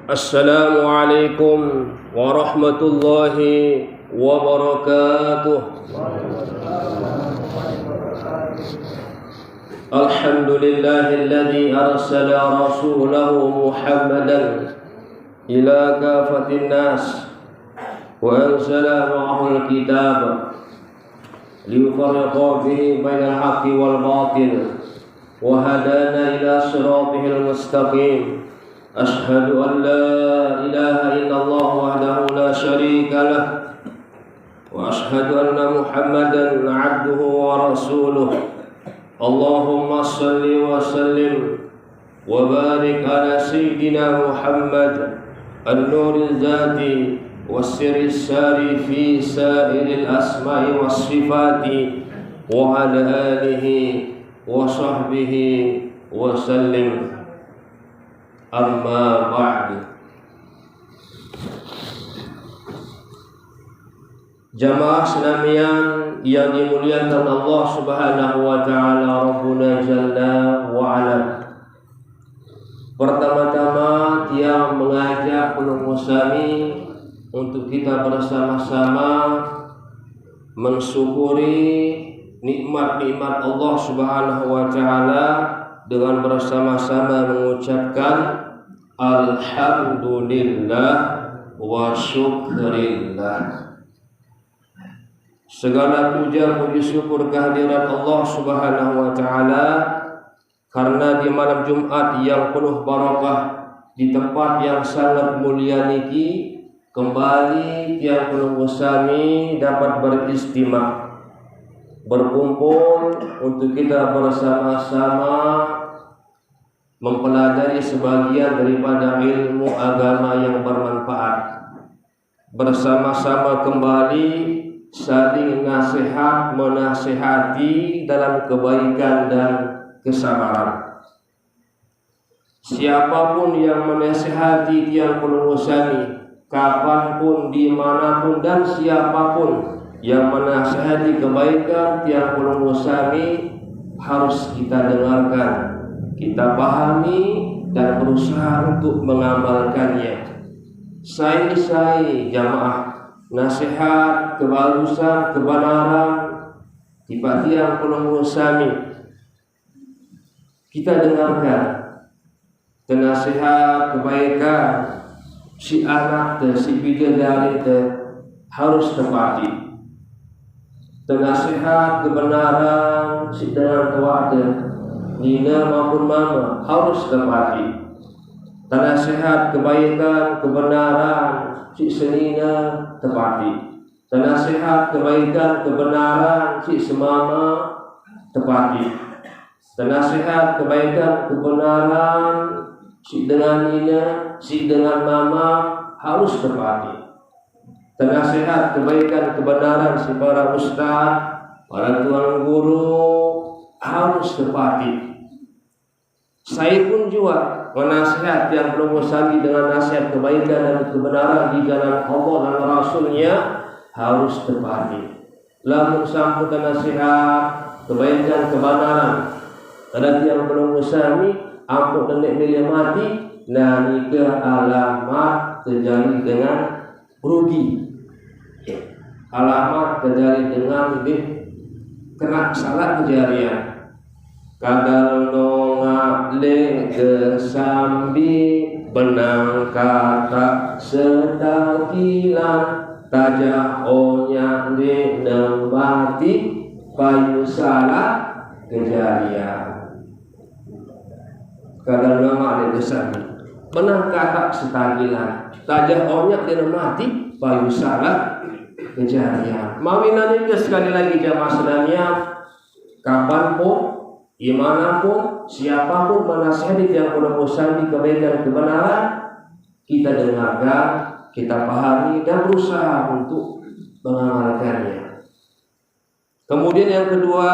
Assalamualaikum warahmatullahi wabarakatuh. Alhamdulillahilladzi arsala rasulahu Muhammadan ila kafatin nas wa anzala ma'ahul kitab liyufarriqa bihi bainal haqqi wal batil wa hadana ila siratil mustaqim. Ashhadu an la ilaha illallah wahdahu la syarika lah wa ashhadu anna Muhammadan abduhu wa rasuluh. Allahumma salli wa sallim wa barik ala sayyidina Muhammad an-nuril zati was-sirris sari fi sa'iril asma'i was-sifati wa ala alihi wa sahbihi wa sallim. Amma ba'du. Jamaah Islamian yang dimuliakan Allah Subhanahu wa taala, Rabbuna Jalla wa Ala. Pertama-tama yang mengajak musami untuk kita bersama-sama mensyukuri nikmat-nikmat Allah Subhanahu wa taala dengan bersama-sama mengucapkan alhamdulillah wa syukrillah. Segala puja puji syukur kehadirat Allah Subhanahu wa taala, karena di malam Jumat yang penuh barakah, di tempat yang sangat mulia niki, kembali tiang penuh sami dapat beristimah, berkumpul untuk kita bersama-sama mempelajari sebagian daripada ilmu agama yang bermanfaat, bersama-sama kembali saling nasihat menasihati dalam kebaikan dan kesabaran. Siapapun yang menasihati tiang penungusani, kapanpun, dimanapun, dan siapapun yang menasihati kebaikan tiang penungusani, harus kita dengarkan, kita pahami, dan berusaha untuk mengamalkannya. Saya jamaah, nasihat, kebagusan, kebenaran tiba tiang penungusani kita dengarkan. Nasihat kebaikan si anak si bidadari harus tepati. Nasihat kebenaran si dengan tua nina maupun mama harus tepati. Nasihat kebaikan kebenaran si senina tepati. Nasihat kebaikan kebenaran si semama tepati. Nasihat kebaikan kebenaran si dengan nina, si dengan mama harus tepati. Nasihat kebaikan kebenaran si para ustaz, para tuan guru harus tepati. Saya pun juga menasihat yang belum usai dengan nasihat kebaikan dan kebenaran di jalan Allah dan Rasulnya harus tepati. Lamun sambut nasihat kebaikan kebenaran ada yang belum usai ampun nenek milia mati, nah nikah alamat terjadi dengan rugi. Alamat terjadi dengan kena salah kejadian. Kadang nongak le kesambi benang kata setakilan tajah onya di nembati payu salah kejadian. Kadang nongak le kesambi benang kata setakilan tajah onya di nembati payu salah kejadian. Mawinani sekali lagi jamaah Islamiyah, kapanpun, dimanapun, siapapun menasihati yang menemukan di kebaikan kebenaran, kita dengarkan, kita pahami, dan berusaha untuk mengamalkannya. Kemudian yang kedua,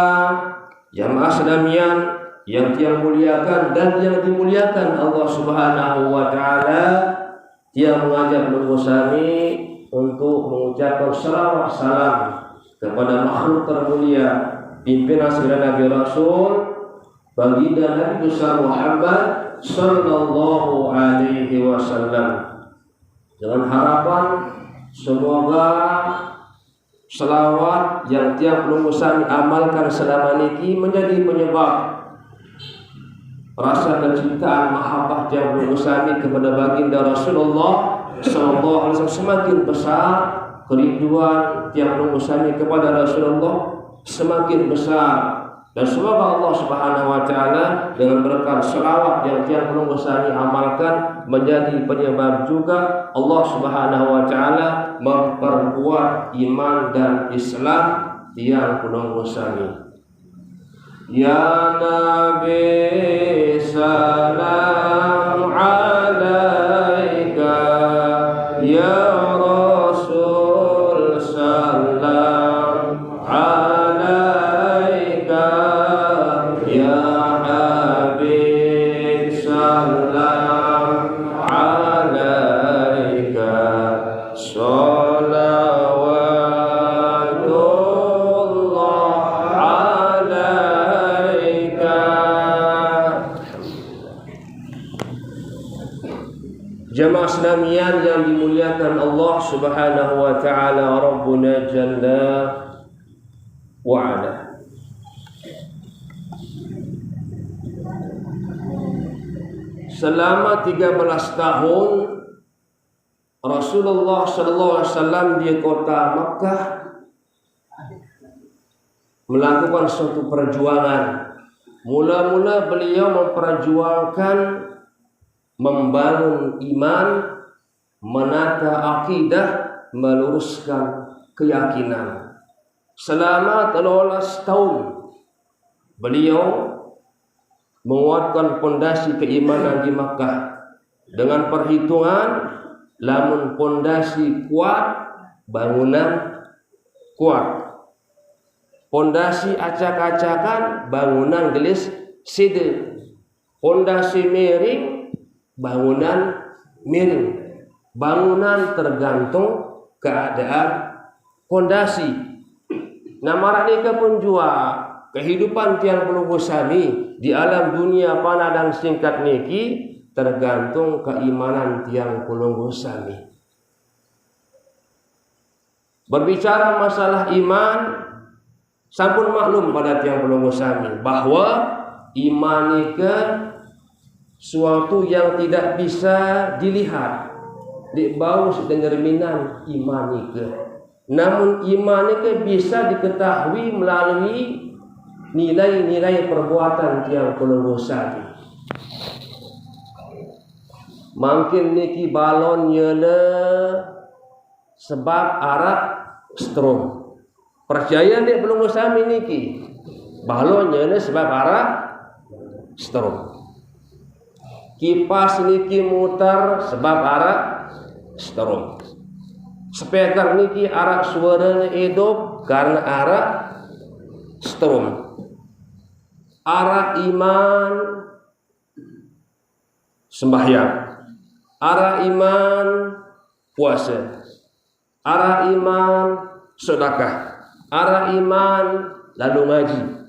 jamaah Islamiyah yang tiang muliakan dan yang dimuliakan Allah Subhanahu wa taala, tiang mengajak menungusami untuk mengucapkan salawat salam kepada makhluk termulia, pimpinan segala Nabi Rasul baginda Nabi besar Muhammad sallallahu alaihi wasallam, dengan harapan semoga selawat yang tiap lunggusan amalkan selama niki menjadi penyebab rasa kecintaan mahabbah tiap lunggusan kepada baginda Rasulullah sallallahu alaihi wasallam semakin besar, kerinduan tiap lunggusan kepada Rasulullah semakin besar. Dan semoga Allah Subhanahu wa taala dengan berkat selawat yang tiap lunggusan amalkan menjadi penyebab juga Allah Subhanahu wa taala memperkuat iman dan Islam yang lunggusan. Ya Nabi salam alaika, ya Rasul salam alaika, ya Habib salam alaika, jamaah Islamian yang dimuliakan Allah Subhanahu wa taala, Rabbuna jalla wa ala. Selama 13 tahun Rasulullah sallallahu alaihi wasallam di kota Makkah melakukan suatu perjuangan. Mula-mula beliau memperjuangkan membangun iman, menata akidah, meluruskan keyakinan. Selama 13 tahun beliau menguatkan pondasi keimanan di Makkah dengan perhitungan lamun pondasi kuat, bangunan kuat. Pondasi acak-acakan, bangunan gelis side. Pondasi miring, bangunan miring. Bangunan tergantung keadaan pondasi. Nah, marak nikah pun jua kehidupan tiang pelunggu sami di alam dunia panah dan singkat niki tergantung keimanan tiang pelunggu sami. Berbicara masalah iman, sampun maklum pada tiang pelunggu sami bahwa iman nikah suatu yang tidak bisa dilihat di bau sedengerminan iman nikah. Namun iman nikah bisa diketahui melalui nilai-nilai perbuatan tiang pelunggu sami. Mungkin niki balon nyele sebab arak strom. Percaya dek pelunggu sami niki balon nyele sebab arak strom. Kipas niki mutar sebab arak strom. Speaker niki arak suaranya hidup karena arak strom. Arak iman sembahyang, arak iman puasa, arak iman sedekah, arak iman lalu ngaji.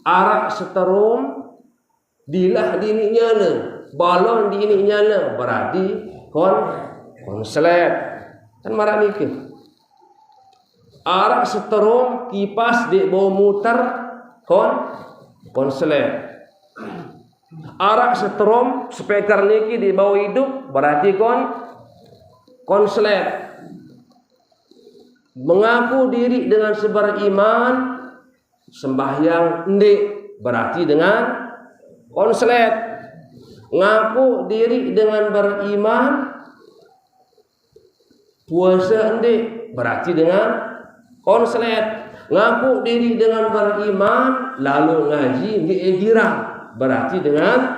Arak seterum dilah dini nyala, balon dini nyala, berarti konslet kan marah nikah. Arak seterum kipas di bawah muter konslet. Arak seterum speaker niki di bawah hidup berarti konslet. Mengaku diri dengan sebar iman sembahyang ndik berarti dengan konslet. Ngaku diri dengan beriman puasa ndik berarti dengan konslet. Ngaku diri dengan beriman lalu ngaji ndik girang berarti dengan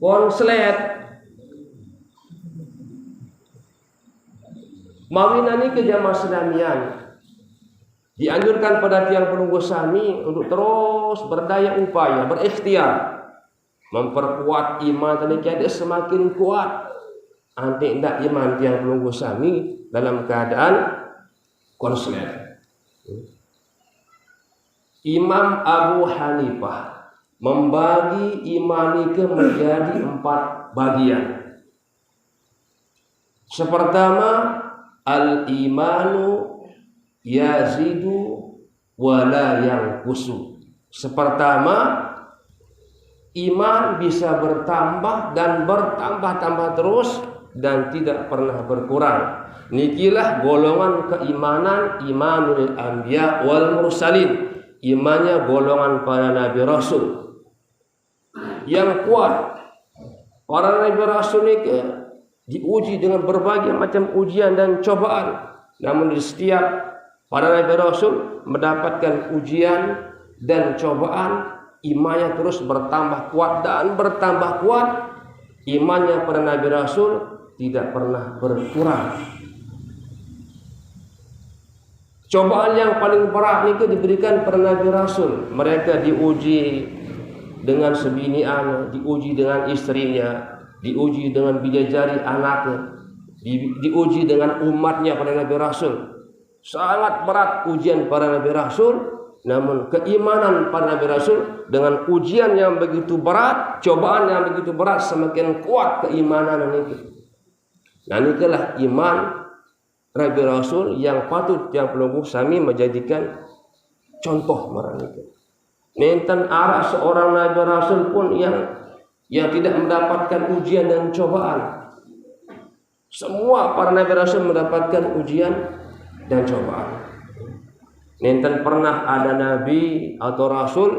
konslet. Mawinani ke jamaah Islamian dianjurkan pada tiang pelunggu sami untuk terus berdaya upaya, berikhtiar memperkuat iman tadi jadi semakin kuat. Anti ndak iman tiang pelunggu sami dalam keadaan konslet. Imam Abu Hanifah membagi iman itu menjadi 4 bagian. Sepertama, al-imanu yazidu wala yanqusu. Sepertama, iman bisa bertambah dan bertambah-tambah terus dan tidak pernah berkurang. Nikilah golongan keimanan imanul anbiya wal mursalin. Imannya golongan para nabi rasul yang kuat. Para nabi rasul ini diuji dengan berbagai macam ujian dan cobaan. Namun di setiap para nabi rasul mendapatkan ujian dan cobaan, imannya terus bertambah kuat dan bertambah kuat. Imannya para nabi rasul tidak pernah berkurang. Cobaan yang paling berat itu diberikan para nabi rasul. Mereka diuji dengan sebinian, diuji dengan istrinya, diuji dengan bidadari anaknya, diuji dengan umatnya para nabi rasul. Sangat berat ujian para nabi rasul. Namun keimanan para nabi rasul dengan ujian yang begitu berat, cobaan yang begitu berat, semakin kuat keimanan itu. Nah, inilah iman nabi rasul yang patut yang perlu kami menjadikan contoh mereka. Nenten arah seorang nabi rasul pun yang tidak mendapatkan ujian dan cobaan. Semua para nabi rasul mendapatkan ujian dan cobaan. Nenten pernah ada nabi atau rasul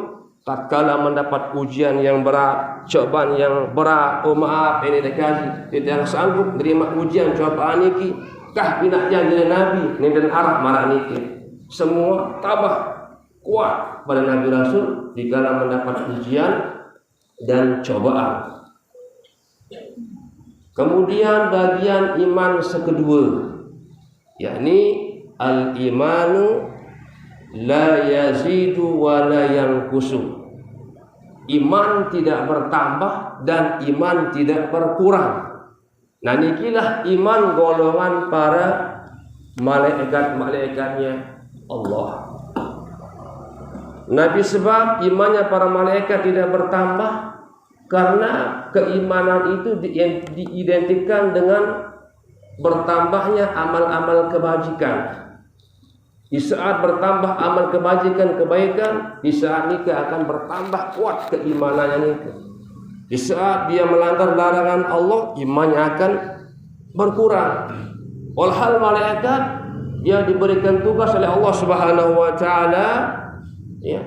tatkala mendapat ujian yang berat, cobaan yang berat, oh maaf ini dikasih, tidak sanggup menerima ujian cobaan ini, kah pinaknya jadi nabi, nenten arah marah niki. Semua tabah kuat pada nabi rasul dikala mendapat ujian dan cobaan. Kemudian bagian iman sekedua, yakni al-imanu la yazidu wa la yanqusu. Iman tidak bertambah dan iman tidak berkurang. Nah, nikilah iman golongan para malaikat-malaikatnya Allah. Nabi sebab imannya para malaikat tidak bertambah karena keimanan itu diidentikan dengan bertambahnya amal-amal kebajikan. Di saat bertambah amal kebajikan, kebaikan, di saat itu akan bertambah kuat keimanannya itu. Di saat dia melanggar larangan Allah, imannya akan berkurang. Walhal malaikat dia diberikan tugas oleh Allah Subhanahu wa taala, ya,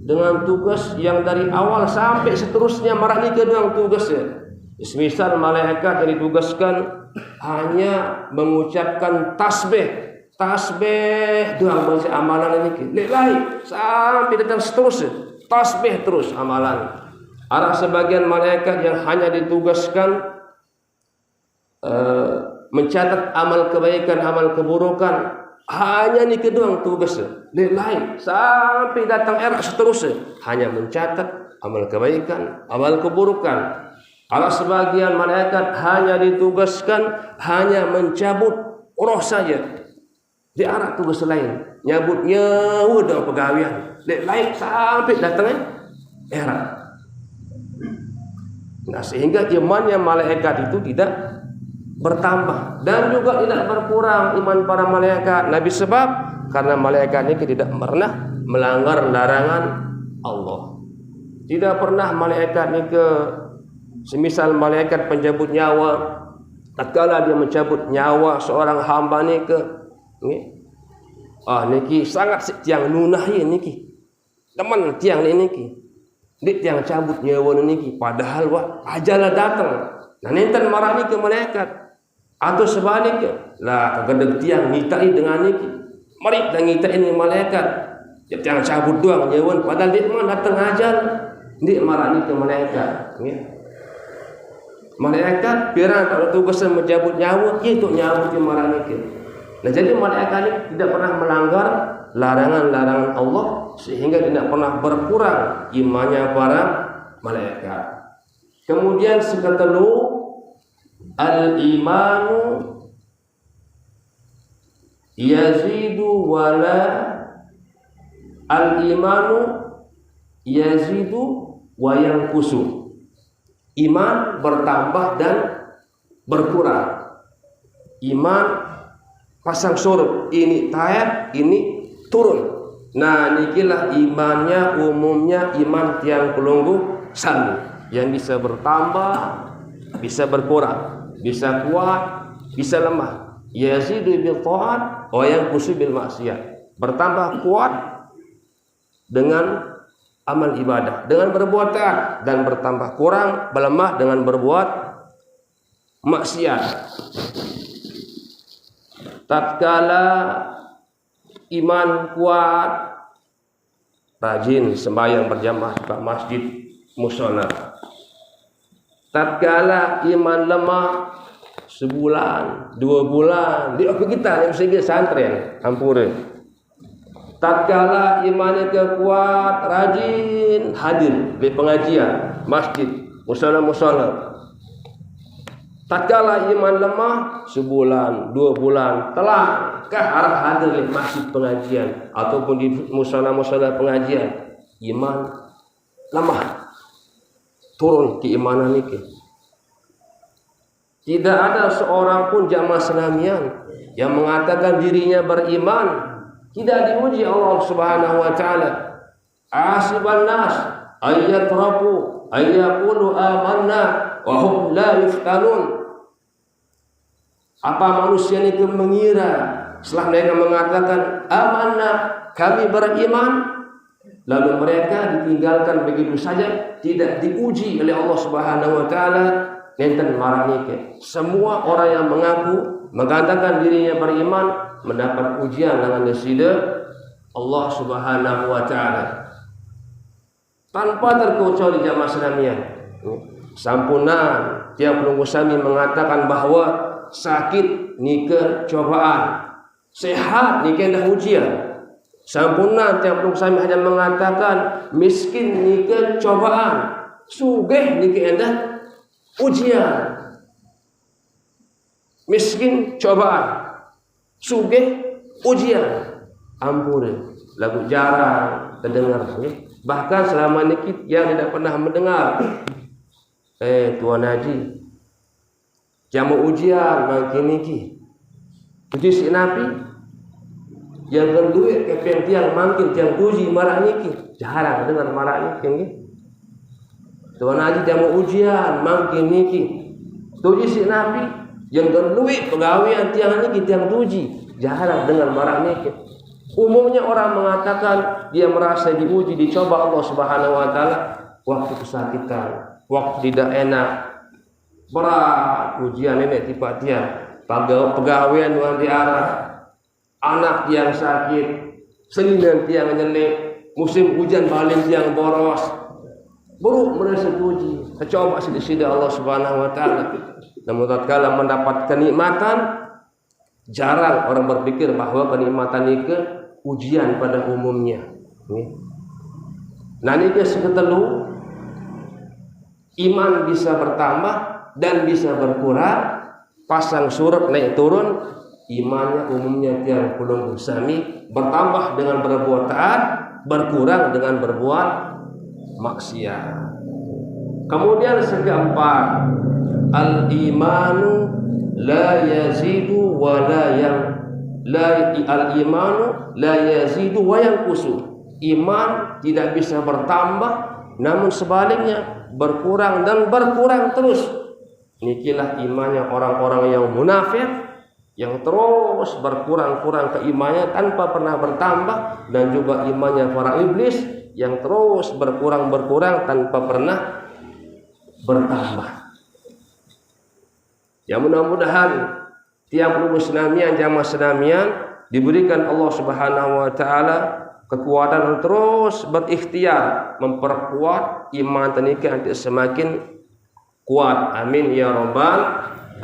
dengan tugas yang dari awal sampai seterusnya marah ni kedua tugasnya. Misal malaikat yang ditugaskan hanya mengucapkan tasbih doang baca amalan ini lain sampai datang seterusnya tasbih terus amalan. Ada sebagian malaikat yang hanya ditugaskan mencatat amal kebaikan, amal keburukan, hanya ini kedua tugasnya. Lain sampai datang era seterusnya hanya mencatat amal kebaikan, amal keburukan. Ada sebagian malaikat hanya ditugaskan hanya mencabut roh saja. Di arah tugas lain, nyabutnya udah pegawaian, lain sampai datangnya era. Nah, sehingga imannya malaikat itu tidak bertambah dan juga tidak berkurang iman para malaikat. Nabi sebab karena malaikat ini tidak pernah melanggar larangan Allah. Tidak pernah malaikat ini semisal malaikat pencabut nyawa, tatkala dia mencabut nyawa seorang hamba ini niki sangat tiang nunah ya niki teman tiang niki dik tiang cabut nyawa niki padahal ajalah datang. Nah, nenten marah niki malaikat atau sebaliknya lah kagedeg tiang ngitai dengan niki mari dan ngitai ini malaikat tiang cabut doang nyawa padahal dik mah datang ajal dik marah niki malaikat ya. Malaikat pirang kalau tugasnya mencabut nyawa itu nyawa di marah niki. Nah, jadi malaikat ini tidak pernah melanggar larangan-larangan Allah sehingga tidak pernah berkurang imannya para malaikat. Kemudian seketelu al-imanu yazidu wala Al-imanu yazidu wa yanqusu. Iman bertambah dan berkurang. Iman pasang surut, ini naik, ini turun. Nah, nikilah imannya umumnya iman tiang pelunggu sami, yang bisa bertambah, bisa berkurang, bisa kuat, bisa lemah. Yazidu bil taat wa yanqusu bil maksiyat. Bertambah kuat dengan amal ibadah, dengan berbuat taat, dan bertambah kurang, melemah dengan berbuat maksiat. Tatkala iman kuat, rajin sembahyang berjamaah ke masjid mushola. Tatkala iman lemah, sebulan, 2 bulan, di kita yang segi santren, ampure. Tatkala imannya kuat, rajin hadir di pengajian masjid mushola. Tatkala iman lemah, sebulan, 2 bulan, telah arah hadir di masjid pengajian ataupun di mushola pengajian, iman lemah, turun keimanan ini. Tidak ada seorang pun jamaah senamian yang mengatakan dirinya beriman, tidak diuji Allah Subhanahu wa taala. Asiban nas ayatrafu ayaqulu amanna wa hum la yuftanun. Apa manusia itu mengira setelah mereka mengatakan amanah, kami beriman, lalu mereka ditinggalkan begitu saja, tidak diuji oleh Allah Subhanahu wa taala, enten marahnya. Semua orang yang mengaku mengatakan dirinya beriman mendapat ujian dengan desida Allah Subhanahu wa taala. Tanpa terkecuali jamaah senamian. Sampunan tiap penunggu sami mengatakan bahwa sakit nika cobaan, sehat nika dah ujian. Sampurna tiap sami hanya mengatakan miskin nika cobaan, sugih nika dah ujian. Miskin cobaan, sugih ujian. Ampun, lagu jarang terdengar. Bahkan selama ini yang tidak pernah mendengar. Tuan Haji, jamu ujian makin niki. Uji si Nabi yang berduit ke tiang makin tiang tuji marah niki. Jarang dengar marah niki. Tuan Haji jamu ujian makin niki. Tuji si Nabi yang berduit pegawaian tiang niki tiang tuji. Jarang dengar marah niki. Umumnya orang mengatakan dia merasa diuji, dicoba Allah Subhanahu wa taala waktu kesakitan, waktu tidak enak, berat ujian ini tiba dia pegawaian yang diarah, anak yang sakit, seninan tiang nyelip, musim hujan balik tiang boros, buruk merasa uji, coba sida Allah Subhanahu wa taala. Namun tatkala mendapat kenikmatan, jarang orang berpikir bahwa kenikmatan itu ujian pada umumnya. Nah ini seketelu, iman bisa bertambah dan bisa berkurang, pasang surut naik turun. Imannya umumnya tiang pulung sami, bertambah dengan berbuat taat, berkurang dengan berbuat maksiat. Kemudian keempat, al-imanu la yazidu wa al-imanu la yazidu wa yanqusu. Iman tidak bisa bertambah, namun sebaliknya berkurang dan berkurang terus. Nikilah imannya orang-orang yang munafik, yang terus berkurang-kurang keimannya tanpa pernah bertambah, dan juga imannya para iblis yang terus berkurang-berkurang tanpa pernah bertambah. Ya mudah-mudahan tiap senamian jamaah senamian diberikan Allah Subhanahu wa taala kekuatan terus berikhtiar memperkuat iman tenika nanti semakin kuat. Amin ya rabbal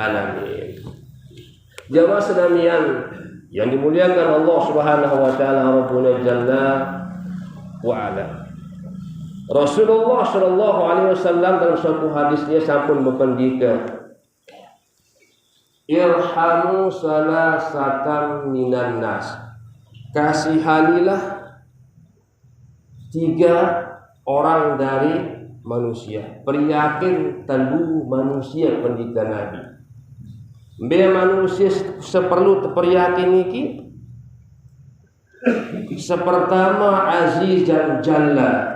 alamin. Jamaah senamian yang dimuliakan Allah Subhanahu wa taala, Rabbuna jalla wa ala. Rasulullah sallallahu alaihi wasallam dalam suatu hadisnya sampun berpendikan, irhamu salasatan minan nas. Kasihanilah 3 orang dari manusia. Peryakin tanbu manusia pendidikan Nabi. Be manusia seperlu terperyakin niki. Sepertama aziz dan jalla.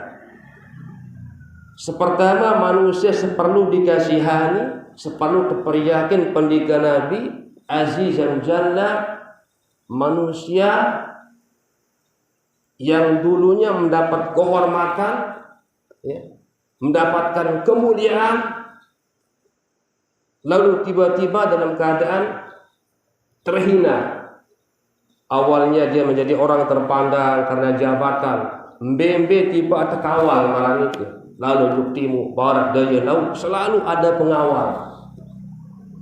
Sepertama manusia seperlu dikasihani, seperlu terperyakin pendidikan Nabi aziz dan jalla. Manusia yang dulunya mendapat kehormatan, ya, mendapatkan kemuliaan, lalu tiba-tiba dalam keadaan terhina. Awalnya dia menjadi orang terpandang karena jabatan, mbembe tiba terkawal marang itu. Lalu juk timur, barat, daya, laut selalu ada pengawal.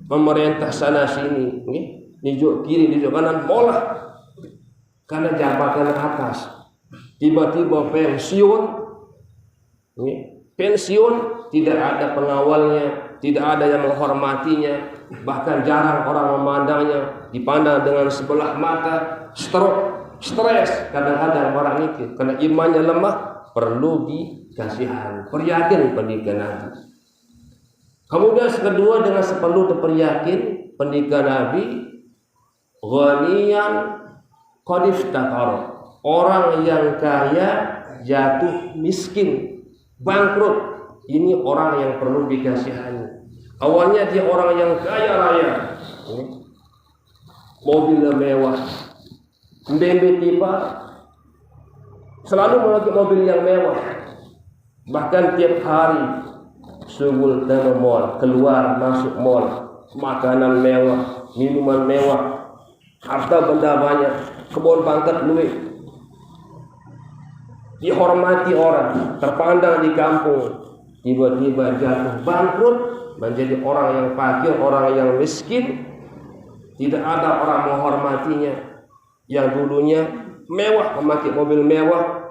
Pemerintah sana sini, nijuk kiri, nijuk kanan, molah karena jabatan atas. Tiba-tiba pensiun, tidak ada pengawalnya, tidak ada yang menghormatinya, bahkan jarang orang memandangnya, dipandang dengan sebelah mata, stres kadang-kadang orang itu karena imannya lemah, perlu dikasihan, peryakin pendidikan Nabi. Kemudian kedua dengan seperlu terperyakin pendidikan Nabi, ghaniyan qad iftakar. Orang yang kaya jatuh miskin, bangkrut. Ini orang yang perlu dikasihani. Awalnya dia orang yang kaya raya, mobilnya mewah, mbembe tiba selalu memakai mobil yang mewah. Bahkan tiap hari sungguh dalam mall, keluar masuk mall, makanan mewah, minuman mewah, harta benda banyak, kebun pangkat luwih, dihormati orang, terpandang di kampung. Tiba-tiba jatuh bangkrut, menjadi orang yang fakir, orang yang miskin, tidak ada orang menghormatinya. Yang dulunya mewah, memakai mobil mewah,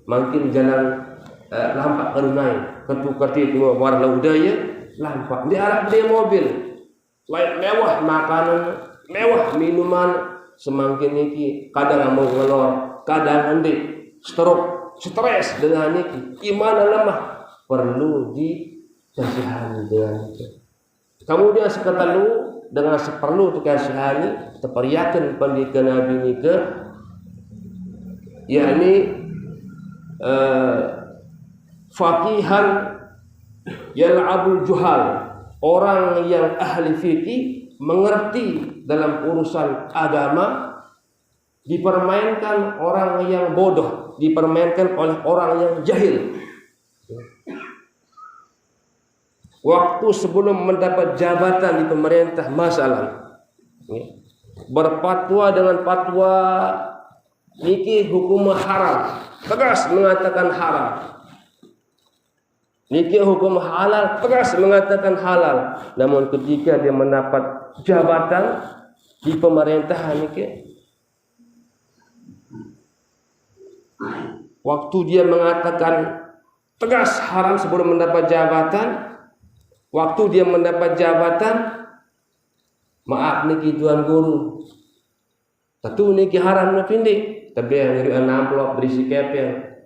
makin jalan lampak kerunai, ketu-ketu itu warna udaya, lampak. Diarah dia mobil, lain mewah, makanan mewah, minuman, semakin niki kadang mau ngelor, kadang hendik stres dengan niki, iman lemah, perlu dikasihani dengan itu. Kemudian seketalu dengan seperlu dikasihani, terperyakin pendidikan Nabi niki, yakni faqihan yal'abul juhal, orang yang ahli fikih, mengerti dalam urusan agama, dipermainkan orang yang bodoh, dipermainkan oleh orang yang jahil. Waktu sebelum mendapat jabatan di pemerintah masalah, berfatwa dengan fatwa niki hukum haram, tegas mengatakan haram. Niki hukum halal, tegas mengatakan halal. Namun ketika dia mendapat jabatan di pemerintahan niki, waktu dia mengatakan tegas haram sebelum mendapat jabatan, waktu dia mendapat jabatan, maaf niki tuan guru, tentu niki haram napindi, tapi yang nyari amplop berisi kepeng,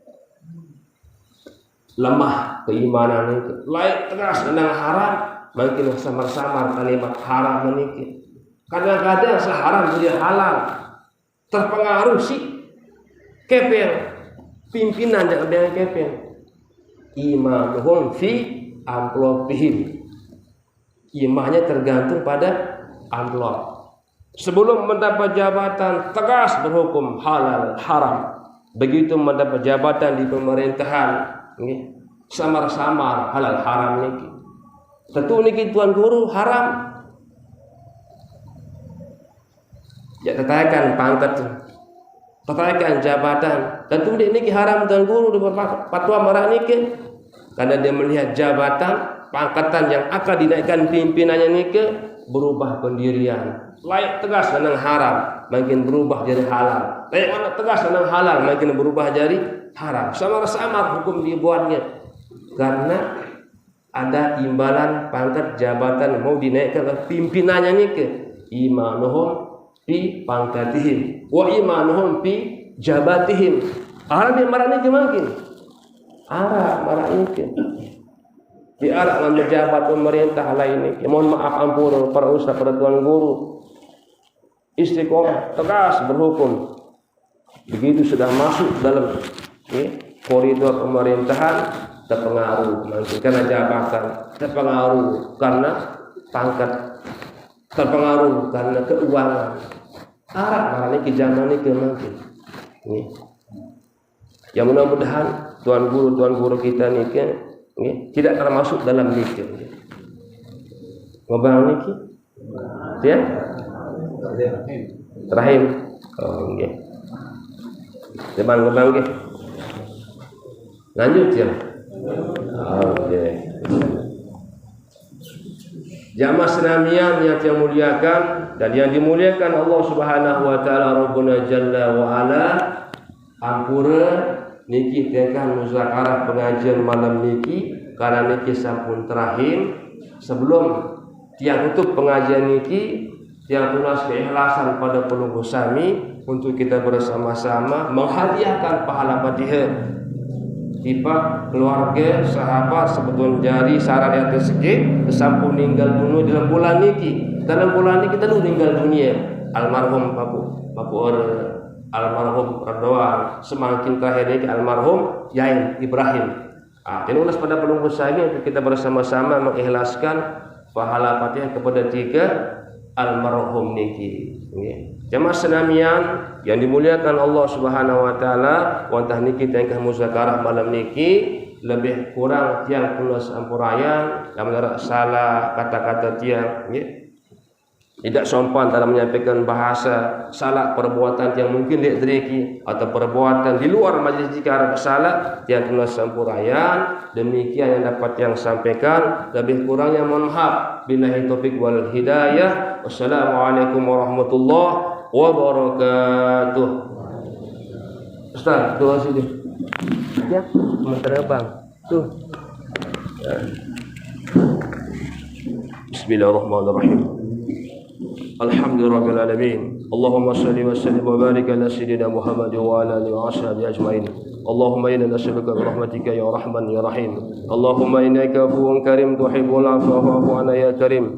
lemah keimanan itu, lain tegas tentang haram, makin samar-samar kalimat haram meniki. Kadang-kadang seharam jadi halal, terpengaruh si kepeng, pimpinan dengan kepeng. Imanuhum fi amplopihim, imahnya tergantung pada amplop. Sebelum mendapat jabatan tegas berhukum halal haram, begitu mendapat jabatan di pemerintahan samar-samar halal haram niki. Tentu niki tuan guru haram. Ya tetakan pangkat, tetakan jabatan. Tentu niki haram tuan guru di fatwa marah niki. Karena dia melihat jabatan, pangkatan yang akan dinaikkan pimpinannya niki berubah pendirian. Layak tegas tentang haram, makin berubah jadi halal. Layak mana tegas tentang halal, makin berubah jadi haram. Samar-samar hukum dibuatnya. Karena ada imbalan pangkat jabatan mau dinaikkan ke pimpinannya niki. Imanuhum fi pangkatihim wa imanuhum fi jabatihim. Arab yang marah ni makin. Arab marah ini. Di Arab dengan pejabat pemerintah lain ini. Mohon maaf ampun para ustaz, para tuan guru. Istiqomah, tegas berhukum. Begitu sudah masuk dalam koridor pemerintahan, terpengaruh karena jabatan, terpengaruh karena pangkat, terpengaruh karena keuangan. Arab marah ini ke zaman ini makin. Yang mudah-mudahan tuan guru kita ni tidak termasuk dalam nikah. Ngobang niki? Ya? Rahim. Oh, nggih. Ngobang nggih. Lanjut ya. Oke. Jamaah senamian yang saya muliakan dan yang dimuliakan Allah Subhanahu wa taala Rabbuna Jalla wa ala, ampura niki tekan muzakarah pengajian malam niki karena niki sampun terakhir. Sebelum tiang tutup pengajian niki, tiang tunas keikhlasan pada pelunggu sami untuk kita bersama-sama menghadiahkan pahala Fatihah tiba keluarga, sahabat, sebetulnya jari, saran yang tersegi sampun meninggal dunia dalam bulan niki. Dalam bulan niki kita meninggal dunia almarhum almarhum Erdogan, semakin terakhir ini almarhum Yain Ibrahim. Tenulas pada pelunggu saya untuk kita bersama-sama mengikhlaskan pahala Fatihah kepada tiga almarhum niki. Jamaah senamian yang dimuliakan Allah Subhanahu wa taala, wantah niki tengkah muzakarah malam niki lebih kurang tiang tulis ampurayan yang mendarat salah kata-kata tiang tidak sopan dalam menyampaikan bahasa, salah perbuatan yang mungkin tidak teriki atau perbuatan di luar majlis zikir salah tiang tulis sampurayan. Demikian yang dapat yang sampaikan, lebih kurangnya mohon maaf. Billahi taufik wal hidayah. Wassalamualaikum warahmatullahi wabarakatuh. Ustaz, doa sini. Ya, terbang. Tuh. Bismillahirrahmanirrahim. Alhamdulillahirabbil alamin. Allahumma shalli wa sallim wa barik ala sayyidina Muhammad wa ala alihi wa ashabihi ajmain. Allahumma inna nas'aluka bi rahmatika ya rahman ya rahim. Allahumma innaka afuwun karim tuhibbul afwa fa'fu 'anna ya karim.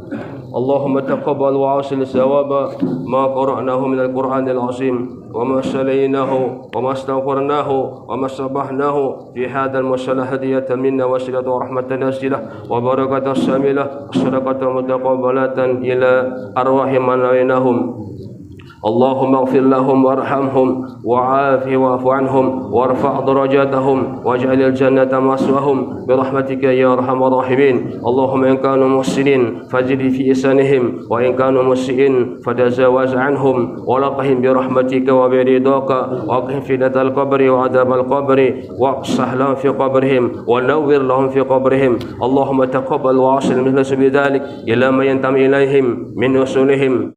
Allahumma taqabbal wa asil thawaba ma qara'nahu min al-Qur'anil 'azim wa ma salaynahu wa ma astaghfarnahu wa ma sabahnahu fi hadzal musallah hadiyatan minna wa silatu rahmatan nasilah wa barakatan samilah sadaqatan mutaqabbalatan ila arwahi man lainahum. Allahumma ighfir lahum warhamhum wa'afi wa'fu anhum warfa' darajatahum waj'alil jannata maswahum birahmatika ya arhamar rahimin. Allahumma in kanu muhsinin fajid fi ihsanihim wa in kanu musii'in fadazawaz anhum wa laqihim birahmatika wa biridaka wa qihim fitnatal qabri wa adabal qabri wa aqsah lahum fi qabrihim wa nawwir lahum fi qabrihim. Allahumma taqabbal wa asil mithla sabidalik ila ma yantami ilaihim min usulihim